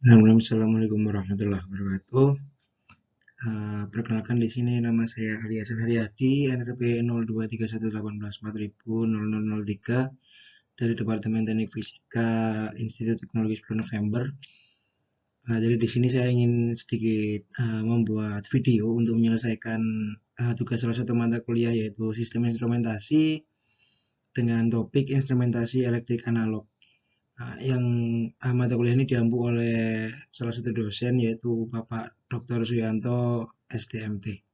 Assalamualaikum warahmatullahi wabarakatuh. Perkenalkan di sini nama saya Ali Hasan Haryadi, NRP 023181400003 dari Departemen Teknik Fisika Institut Teknologi 10 November. Jadi di sini saya ingin sedikit membuat video untuk menyelesaikan tugas salah satu mata kuliah yaitu sistem instrumentasi dengan topik instrumentasi elektrik analog. Yang mata kuliah ini diampu oleh salah satu dosen yaitu Bapak Dr. Suyanto STMT.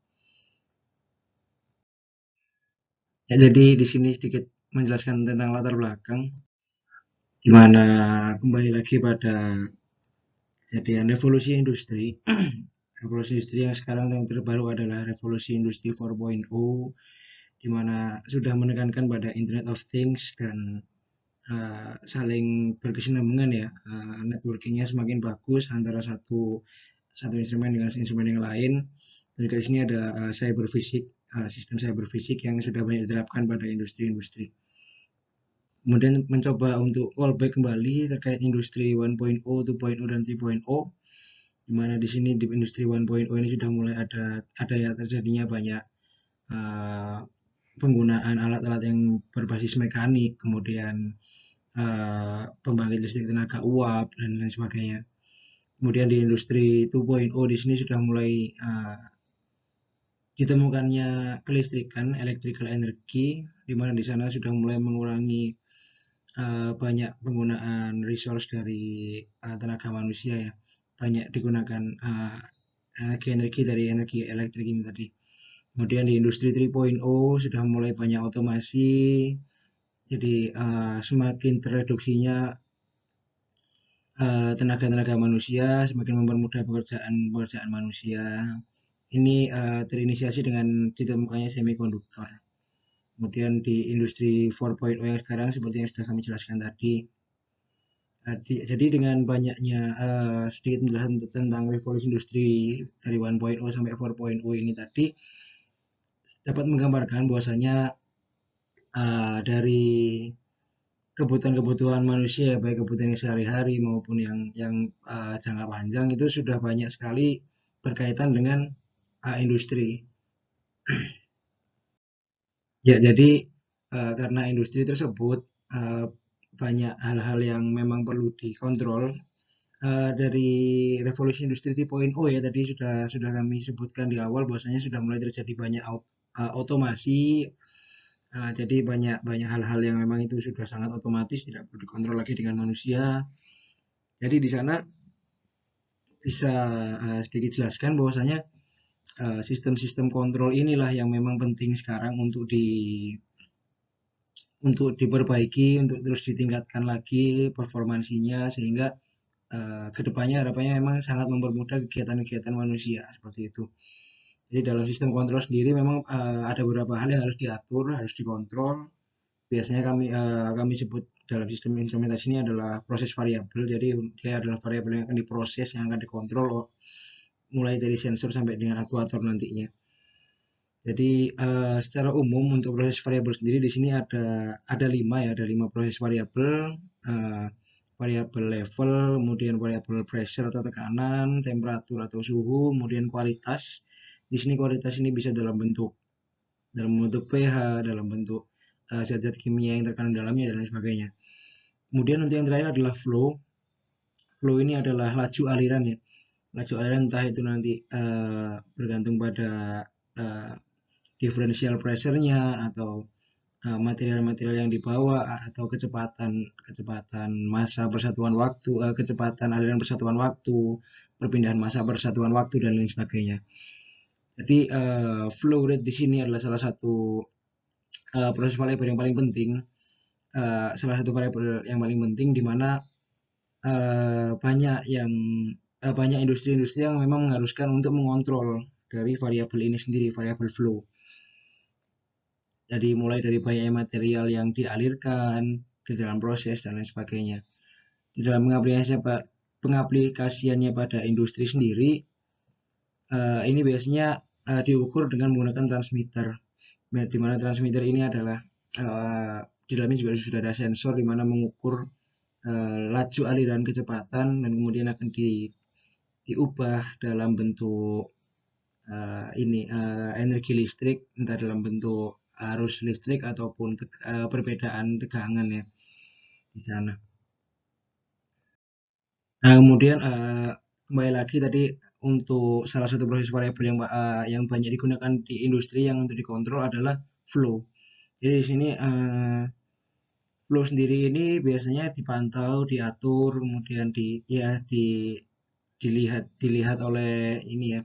Ya, jadi di sini sedikit menjelaskan tentang latar belakang, di mana kembali lagi pada kejadian revolusi industri. Revolusi industri yang sekarang yang terbaru adalah revolusi industri 4.0, di mana sudah menekankan pada Internet of Things dan saling berkesinambungan ya, networkingnya semakin bagus antara satu instrumen dengan instrumen yang lain. Dan juga di sini ada cyber fisik, sistem cyber fisik yang sudah banyak diterapkan pada industri-industri. Kemudian mencoba untuk callback kembali terkait industri 1.0, 2.0 dan 3.0, di mana di sini di industri 1.0 ini sudah mulai ada ya terjadinya banyak uh, penggunaan alat-alat yang berbasis mekanik, kemudian pembangkit listrik tenaga uap dan lain sebagainya. Kemudian di industri 2.0 di sini sudah mulai ditemukannya kelistrikan, electrical energy, di mana di sana sudah mulai mengurangi banyak penggunaan resource dari tenaga manusia ya, banyak digunakan energi dari energi elektrik ini tadi. Kemudian di industri 3.0 sudah mulai banyak otomasi, jadi semakin tereduksinya tenaga-tenaga manusia, semakin mempermudah pekerjaan manusia. Ini terinisiasi dengan ditemukannya semikonduktor. Kemudian di industri 4.0 yang sekarang seperti yang sudah kami jelaskan tadi. Jadi dengan banyaknya sedikit penjelasan tentang revolusi industri dari 1.0 sampai 4.0 ini tadi dapat menggambarkan bahwasanya dari kebutuhan-kebutuhan manusia baik kebutuhan sehari-hari maupun yang jangka panjang itu sudah banyak sekali berkaitan dengan industri. Ya, jadi karena industri tersebut banyak hal-hal yang memang perlu dikontrol dari revolusi industri 3.0 ya tadi sudah kami sebutkan di awal bahwasanya sudah mulai terjadi banyak otomasi. Jadi banyak banyak hal-hal yang memang itu sudah sangat otomatis tidak perlu dikontrol lagi dengan manusia. Jadi di sana bisa sedikit jelaskan bahwasanya sistem-sistem kontrol inilah yang memang penting sekarang untuk diperbaiki, untuk terus ditingkatkan lagi performansinya sehingga kedepannya harapannya memang sangat mempermudah kegiatan-kegiatan manusia seperti itu. Jadi dalam sistem kontrol sendiri memang ada beberapa hal yang harus diatur, harus dikontrol. Biasanya kami sebut dalam sistem instrumentasi ini adalah proses variabel. Jadi dia adalah variabel yang akan diproses, yang akan dikontrol mulai dari sensor sampai dengan aktuator nantinya. Jadi secara umum untuk proses variabel sendiri di sini ada 5 ya, ada 5 proses variabel. Variabel level, kemudian variabel pressure atau tekanan, temperatur atau suhu, kemudian kualitas. Di sini kualitas ini bisa dalam bentuk pH, dalam bentuk zat-zat kimia yang terkandung dalamnya dan lain sebagainya. Kemudian untuk yang terakhir adalah flow. Flow ini adalah laju aliran ya. Laju aliran entah itu nanti bergantung pada differential pressure-nya atau material-material yang dibawa atau kecepatan massa persatuan waktu, kecepatan aliran persatuan waktu, perpindahan massa persatuan waktu dan lain sebagainya. Jadi flow rate di sini adalah salah satu proses variabel yang paling penting, salah satu variabel yang paling penting di mana banyak industri-industri yang memang mengharuskan untuk mengontrol dari variabel ini sendiri, variabel flow. Jadi mulai dari banyaknya material yang dialirkan di dalam proses dan lain sebagainya. Di dalam pengaplikasiannya pada industri sendiri, ini biasanya diukur dengan menggunakan transmitter. Di mana transmitter ini adalah di dalamnya juga sudah ada sensor di mana mengukur laju aliran kecepatan dan kemudian akan diubah dalam bentuk energi listrik, entah dalam bentuk arus listrik ataupun perbedaan tegangan ya di sana. Nah, kemudian kembali lagi tadi untuk salah satu proses variabel yang banyak digunakan di industri yang untuk dikontrol adalah flow. Jadi di sini flow sendiri ini biasanya dipantau, diatur, kemudian dilihat oleh ini ya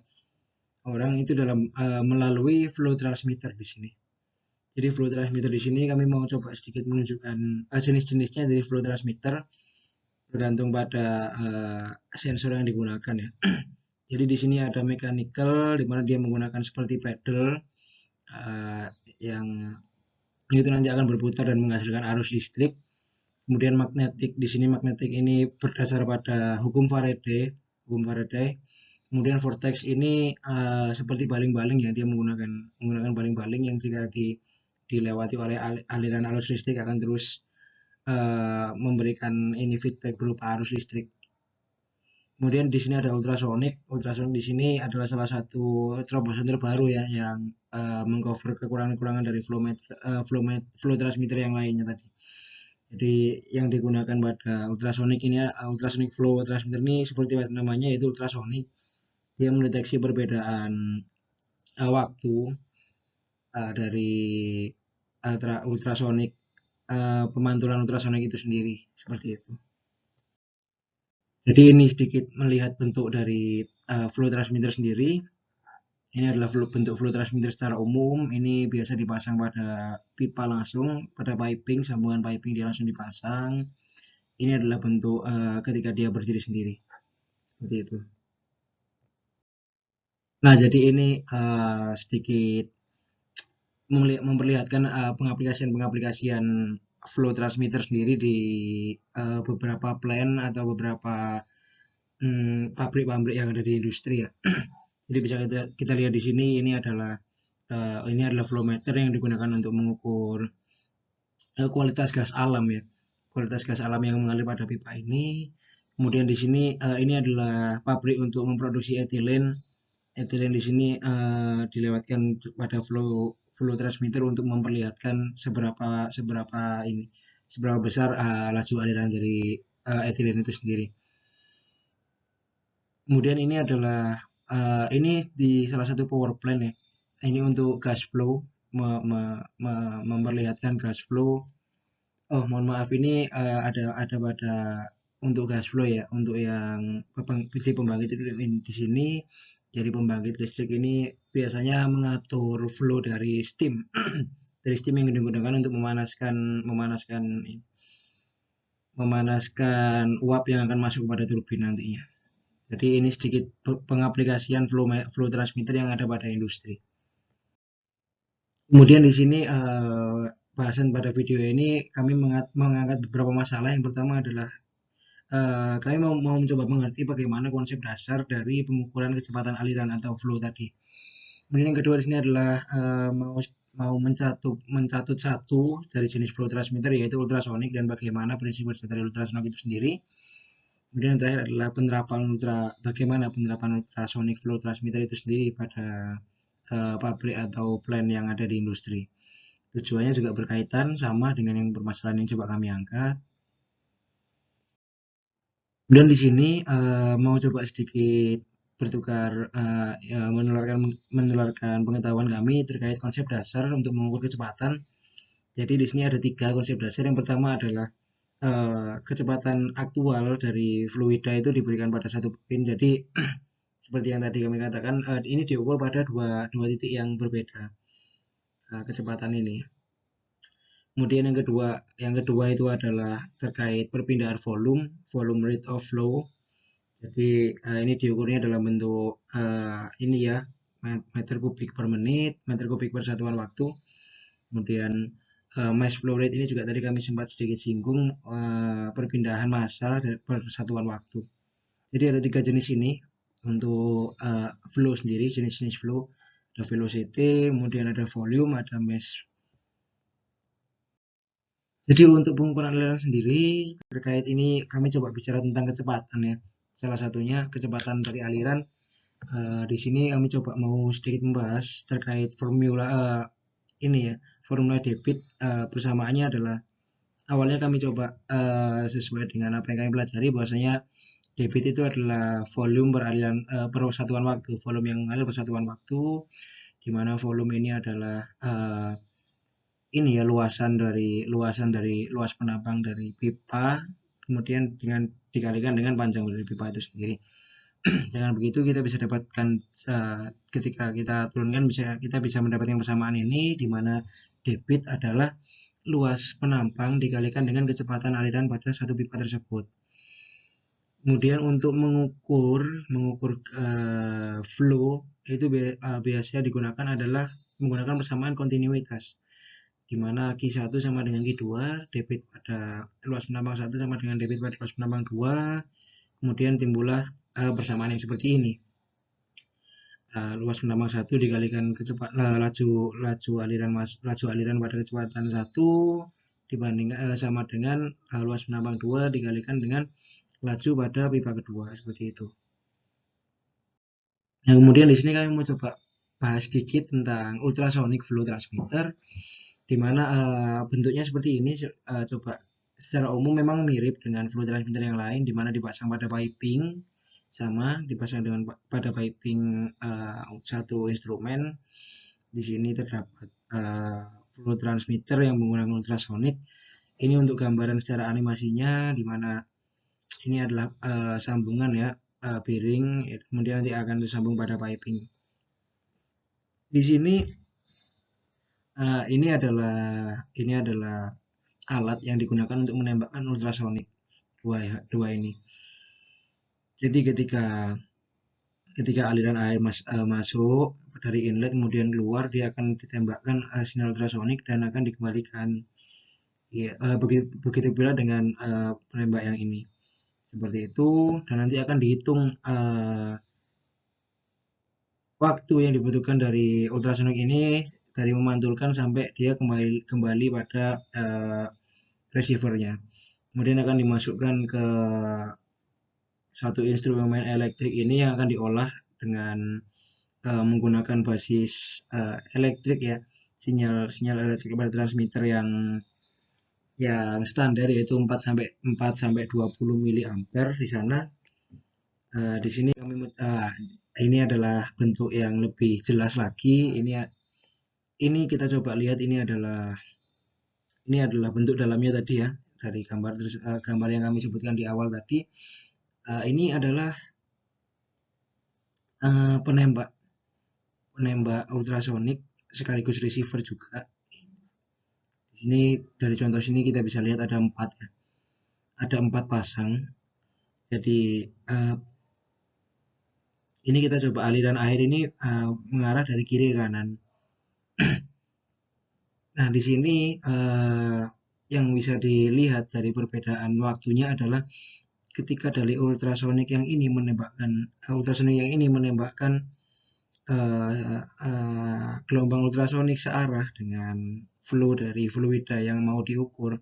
orang itu dalam melalui flow transmitter di sini. Jadi flow transmitter di sini kami mau coba sedikit menunjukkan jenis-jenisnya dari flow transmitter bergantung pada sensor yang digunakan ya. Jadi di sini ada mechanical di mana dia menggunakan seperti pedal yang itu nanti akan berputar dan menghasilkan arus listrik. Kemudian magnetik, di sini magnetik ini berdasar pada hukum Faraday. Kemudian vortex ini seperti baling-baling ya, dia menggunakan baling-baling yang jika dilewati oleh aliran arus listrik akan terus memberikan ini feedback berupa arus listrik. Kemudian di sini ada ultrasonic. Ultrasonic di sini adalah salah satu terobosan terbaru ya yang mengcover kekurangan-kekurangan dari flow transmitter yang lainnya tadi. Jadi yang digunakan pada ultrasonic ini ultrasonic flow transmitter ini seperti namanya yaitu ultrasonic. Dia mendeteksi perbedaan waktu dari ultrasonic pemantulan ultrasonic itu sendiri seperti itu. Jadi ini sedikit melihat bentuk dari flow transmitter sendiri. Ini adalah bentuk flow transmitter secara umum. Ini biasa dipasang pada pipa langsung, pada piping, sambungan piping dia langsung dipasang. Ini adalah bentuk ketika dia berdiri sendiri. Seperti itu. Nah, jadi ini sedikit memperlihatkan pengaplikasian flow transmitter sendiri di beberapa plant atau beberapa pabrik-pabrik yang ada di industri ya. Jadi bisa kita lihat di sini ini adalah flow meter yang digunakan untuk mengukur kualitas gas alam ya. Kualitas gas alam yang mengalir pada pipa ini. Kemudian di sini ini adalah pabrik untuk memproduksi etilen. Etilen di sini dilewatkan pada flow transmitter untuk memperlihatkan seberapa besar laju aliran dari etilen itu sendiri. Kemudian ini adalah ini di salah satu power plant ya. Ini untuk gas flow, memperlihatkan gas flow. Oh, mohon maaf ini ada pada untuk gas flow ya, untuk yang pembangkit di sini. Jadi pembangkit listrik ini biasanya mengatur flow dari steam, dari steam yang digunakan untuk memanaskan uap yang akan masuk pada turbin nantinya. Jadi ini sedikit pengaplikasian flow transmitter yang ada pada industri. Kemudian di sini bahasan pada video ini kami mengangkat beberapa masalah. Yang pertama adalah kami mau mencoba mengerti bagaimana konsep dasar dari pengukuran kecepatan aliran atau flow tadi. Kemudian yang kedua di sini adalah mau mencatut satu dari jenis flow transmitter yaitu ultrasonic dan bagaimana prinsip dari ultrasonic itu sendiri. Kemudian yang terakhir adalah bagaimana penerapan ultrasonic flow transmitter itu sendiri pada pabrik atau plant yang ada di industri. Tujuannya juga berkaitan sama dengan yang permasalahan yang coba kami angkat. Kemudian di sini mau coba sedikit bertukar ya, menularkan pengetahuan kami terkait konsep dasar untuk mengukur kecepatan. Jadi di sini ada 3 konsep dasar. Yang pertama adalah kecepatan aktual dari fluida itu diberikan pada satu poin. Jadi seperti yang tadi kami katakan, ini diukur pada dua titik yang berbeda kecepatan ini. Kemudian yang kedua itu adalah terkait perpindahan volume rate of flow. Jadi ini diukurnya dalam bentuk ini ya, meter kubik per menit, meter kubik per satuan waktu. Kemudian mass flow rate ini juga tadi kami sempat sedikit singgung perpindahan massa per satuan waktu. Jadi ada 3 jenis ini untuk flow sendiri, jenis-jenis flow. Ada velocity, kemudian ada volume, ada mass. Jadi untuk pengukuran aliran sendiri terkait ini kami coba bicara tentang kecepatan ya. Salah satunya kecepatan dari aliran. Di sini kami coba mau sedikit membahas terkait formula ini ya, formula debit. Persamaannya adalah awalnya kami coba sesuai dengan apa yang kami pelajari bahwasanya debit itu adalah volume beraliran persatuan waktu, volume yang mengalir persatuan waktu, di mana volume ini adalah ini ya luas luas penambang dari pipa, kemudian dengan dikalikan dengan panjang dari pipa itu sendiri. Dengan begitu kita bisa dapatkan ketika kita turunkan kita bisa mendapatkan persamaan ini di mana debit adalah luas penampang dikalikan dengan kecepatan aliran pada satu pipa tersebut. Kemudian untuk mengukur flow itu biasanya digunakan adalah menggunakan persamaan kontinuitas, di mana Q1 sama dengan Q2, debit pada luas penambang 1 sama dengan debit pada luas penambang 2, kemudian timbullah persamaan yang seperti ini. Luas penambang 1 dikalikan laju aliran pada kecepatan 1 dibandingkan sama dengan luas penambang 2 dikalikan dengan laju pada pipa kedua, seperti itu. Nah, kemudian di sini kami mau coba bahas sedikit tentang ultrasonic flow transmitter, di mana bentuknya seperti ini. Coba secara umum memang mirip dengan flow transmitter yang lain, di mana dipasang pada piping sama dipasang dengan pada piping satu instrumen. Di sini terdapat flow transmitter yang menggunakan ultrasonic. Ini untuk gambaran secara animasinya, di mana ini adalah sambungan ya, bearing, kemudian nanti akan disambung pada piping. Di sini ini adalah alat yang digunakan untuk menembakkan ultrasonik dua ini. Jadi ketika aliran air masuk dari inlet kemudian keluar, dia akan ditembakkan sinyal ultrasonik dan akan dikembalikan. Ya, begitu pula dengan penembak yang ini. Seperti itu, dan nanti akan dihitung waktu yang dibutuhkan dari ultrasonik ini dari memantulkan sampai dia kembali pada receivernya. Kemudian akan dimasukkan ke satu instrumen elektrik ini yang akan diolah dengan menggunakan basis elektrik ya, sinyal elektrik pada transmitter yang standar, yaitu 4 sampai 20 miliampere di sana. Di sini ini adalah bentuk yang lebih jelas lagi. Ini kita coba lihat, ini adalah bentuk dalamnya tadi ya, dari gambar yang kami sebutkan di awal tadi. Ini adalah penembak ultrasonik sekaligus receiver juga. Ini dari contoh sini kita bisa lihat ada 4 ya, ada 4 pasang. Jadi ini kita coba aliran air ini mengarah dari kiri ke kanan. Nah, di sini yang bisa dilihat dari perbedaan waktunya adalah ketika dari ultrasonik yang ini menembakkan gelombang ultrasonik searah dengan flow dari fluida yang mau diukur,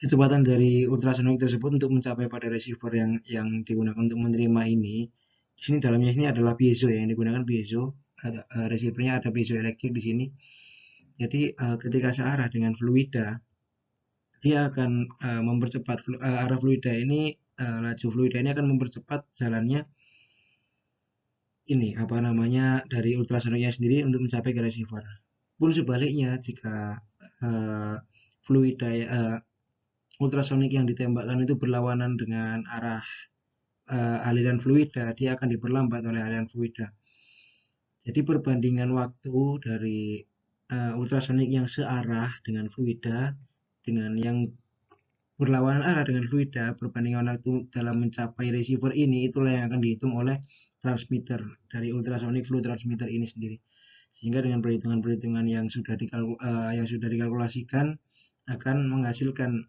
kecepatan dari ultrasonik tersebut untuk mencapai pada receiver yang digunakan untuk menerima ini. Di sini dalamnya ini adalah piezo ya, yang digunakan piezo. Receivernya ada piezo elektrik di sini. Jadi ketika searah dengan fluida, dia akan mempercepat arah fluida ini, laju fluida ini akan mempercepat jalannya ini dari ultrasoniknya sendiri untuk mencapai ke receiver. Pun sebaliknya, jika fluida ultrasonik yang ditembakkan itu berlawanan dengan arah aliran fluida, dia akan diperlambat oleh aliran fluida. Jadi perbandingan waktu dari ultrasonik yang searah dengan fluida dengan yang berlawanan arah dengan fluida, perbandingan waktu dalam mencapai receiver ini itulah yang akan dihitung oleh transmitter dari ultrasonic flow transmitter ini sendiri. Sehingga dengan perhitungan-perhitungan yang sudah dikalkulasikan akan menghasilkan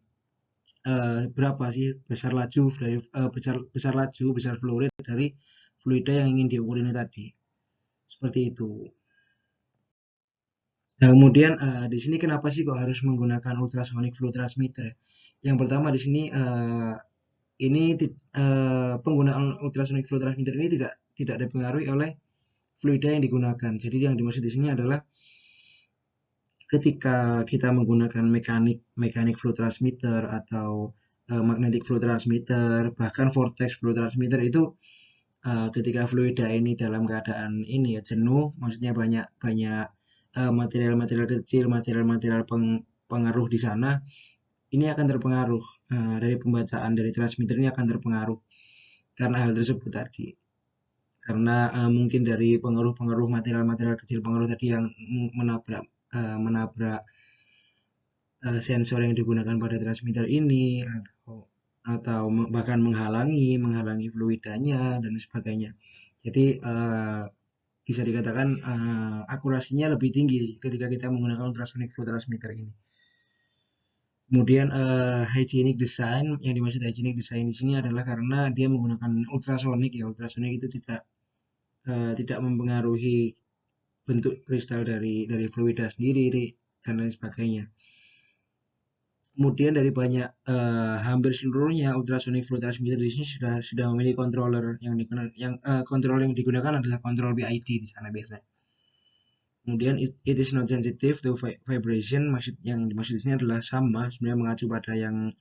berapa sih besar flow rate dari fluida yang ingin diukur ini tadi. Seperti itu. Nah, kemudian di sini kenapa sih kok harus menggunakan ultrasonic flow transmitter ya? Yang pertama di sini ini penggunaan ultrasonic flow transmitter ini tidak dipengaruhi oleh fluida yang digunakan. Jadi yang dimaksud di sini adalah ketika kita menggunakan mekanik flow transmitter atau magnetic flow transmitter, bahkan vortex flow transmitter itu ketika fluida ini dalam keadaan ini ya jenuh, maksudnya banyak banyak material-material kecil, material-material pengaruh di sana, ini akan terpengaruh dari pembacaan dari transmitter ini akan terpengaruh karena hal tersebut tadi. Karena mungkin dari pengaruh-pengaruh material-material kecil pengaruh tadi yang menabrak menabrak sensor yang digunakan pada transmitter ini atau bahkan menghalangi fluidanya dan sebagainya. Jadi bisa dikatakan akurasinya lebih tinggi ketika kita menggunakan ultrasonic flow transmitter ini. Kemudian hygienic design, yang dimaksud hygienic design di sini adalah karena dia menggunakan ultrasonic ya. Ultrasonic itu tidak mempengaruhi bentuk kristal dari fluida sendiri dan lain sebagainya. Kemudian dari banyak hampir seluruhnya ultrasonic flow transmitter di sini sudah memiliki controller controller yang digunakan adalah kontrol BID di sana biasanya. Kemudian it is not sensitive to vibration, yang dimaksud di sini adalah sama sebenarnya mengacu pada yang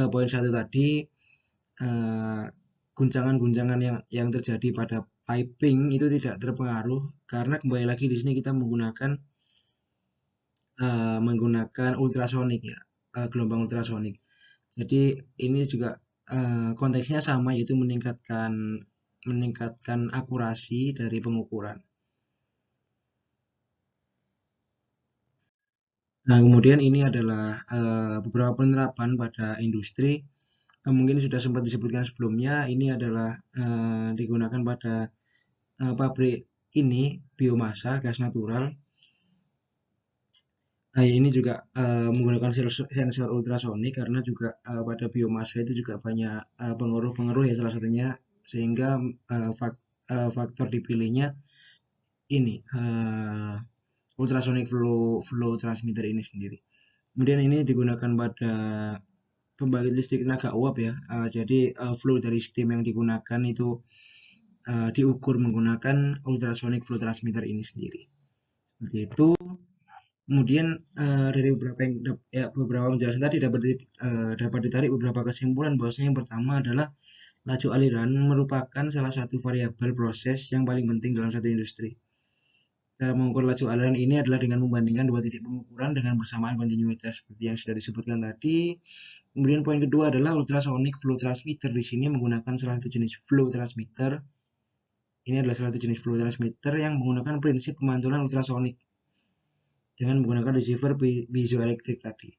poin 1 tadi, guncangan-guncangan yang terjadi pada piping itu tidak terpengaruh karena kembali lagi di sini kita menggunakan ultrasonik ya, gelombang ultrasonik. Jadi ini juga konteksnya sama, yaitu meningkatkan akurasi dari pengukuran. Nah, kemudian ini adalah beberapa penerapan pada industri. Mungkin sudah sempat disebutkan sebelumnya, ini adalah digunakan pada pabrik ini biomasa gas natural. Nah, ini juga menggunakan sensor ultrasonik karena juga pada biomasa itu juga banyak pengaruh-pengaruh ya, salah satunya sehingga faktor dipilihnya ini ultrasonic flow transmitter ini sendiri. Kemudian ini digunakan pada pembangkit listrik tenaga uap ya. Jadi flow dari steam yang digunakan itu diukur menggunakan ultrasonic flow transmitter ini sendiri. Seperti itu. Kemudian dari beberapa penjelasan tadi dapat ditarik beberapa kesimpulan bahwasanya yang pertama adalah laju aliran merupakan salah satu variabel proses yang paling penting dalam satu industri. Cara mengukur laju aliran ini adalah dengan membandingkan dua titik pengukuran dengan bersamaan kontinuitas seperti yang sudah disebutkan tadi. Kemudian poin kedua adalah ultrasonic flow transmitter. Di sini menggunakan salah satu jenis flow transmitter. Ini adalah salah satu jenis flow transmitter yang menggunakan prinsip pemantulan ultrasonic dengan menggunakan receiver piezoelektrik tadi.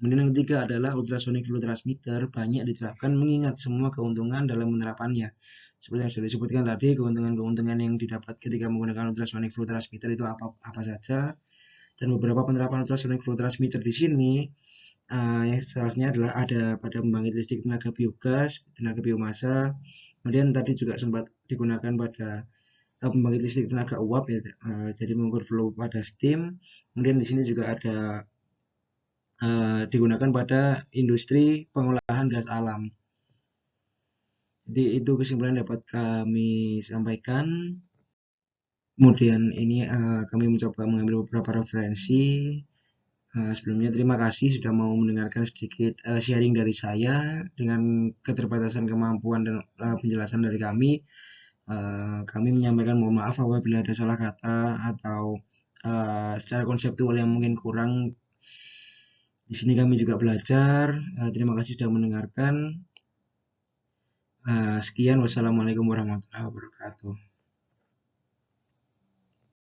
Kemudian yang ketiga adalah ultrasonic flow transmitter banyak diterapkan mengingat semua keuntungan dalam penerapannya. Seperti yang sudah disebutkan tadi, keuntungan-keuntungan yang didapat ketika menggunakan ultrasonic flow transmitter itu apa saja. Dan beberapa penerapan ultrasonic flow transmitter di sini yang salah satunya adalah ada pada pembangkit listrik tenaga biogas, tenaga biomasa. Kemudian tadi juga sempat digunakan pada pembangkit listrik tenaga uap ya, jadi mengukur flow pada steam. Kemudian di sini juga ada digunakan pada industri pengolahan gas alam. Jadi itu kesimpulan dapat kami sampaikan. Kemudian ini kami mencoba mengambil beberapa referensi. Sebelumnya terima kasih sudah mau mendengarkan sedikit sharing dari saya dengan keterbatasan kemampuan dan penjelasan dari kami. Kami menyampaikan mohon maaf apabila ada salah kata atau secara konseptual yang mungkin kurang. Di sini kami juga belajar. Terima kasih sudah mendengarkan. Sekian, wassalamualaikum warahmatullahi wabarakatuh.